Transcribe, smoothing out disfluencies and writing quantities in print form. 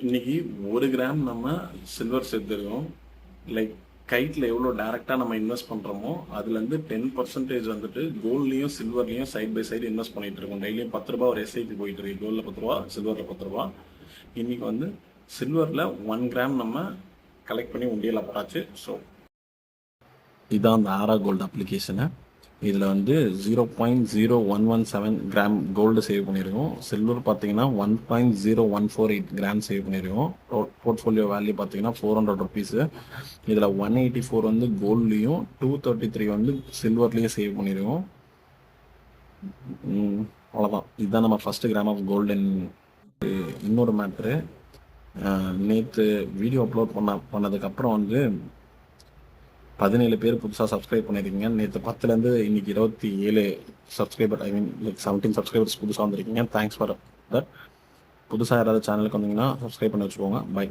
இன்னைக்கு 1 கிராம் நம்ம சில்வர் சேர்த்துருக்கோம். லைக் கைட்டில் எவ்வளோ டேரெக்டாக நம்ம இன்வெஸ்ட் பண்ணுறோமோ அதுலேருந்து 10% வந்துட்டு கோல்ட்லேயும் சில்வர்லேயும் சைட் பை சைடு இன்வெஸ்ட் பண்ணிட்டு இருக்கோம். டெய்லியும் 10 ரூபா ஒரு எஸ்ஐக்கு போயிட்டு இருக்கு. கோல்டில் 10 ரூபா, சில்வரில் 10 ரூபா. இன்னைக்கு வந்து சில்வரில் 1 கிராம் நம்ம கலெக்ட் பண்ணி உண்டியலில் போட்டாச்சு. ஸோ இதான் அந்த ஆரா கோல்டு அப்ளிகேஷனு. இதில் வந்து 0.0117 கிராம் கோல்டு சேவ் பண்ணியிருக்கோம். சில்வர் பார்த்தீங்கன்னா 1.0148 கிராம் சேவ் பண்ணியிருக்கோம். போர்ட்ஃபோலியோ வேல்யூ பார்த்தீங்கன்னா 400 ருபீஸு. இதில் 184 வந்து கோல்ட்லேயும் 233 வந்து சில்வர்லேயும் சேவ் பண்ணியிருக்கோம். அவ்வளோதான். இதுதான் நம்ம ஃபஸ்ட்டு கிராம் ஆஃப் கோல்டன். இன்னொரு மேட்ரு, நேற்று வீடியோ அப்லோட் பண்ணதுக்கப்புறம் வந்து 17 பேர் புதுசாக சப்ஸ்கிரைப் பண்ணியிருக்கீங்க. நேற்று 10லேருந்து இன்னைக்கு 27 சப்ஸ்கிரைபர், லைக் 17 சப்ஸ்கிரைபர்ஸ் புதுசாக வந்திருக்கீங்க. Thanks for that. புதுசாக யாராவது சேனலுக்கு வந்தீங்கன்னா சப்ஸ்கிரைப் பண்ணி வச்சுக்கோங்க. பை.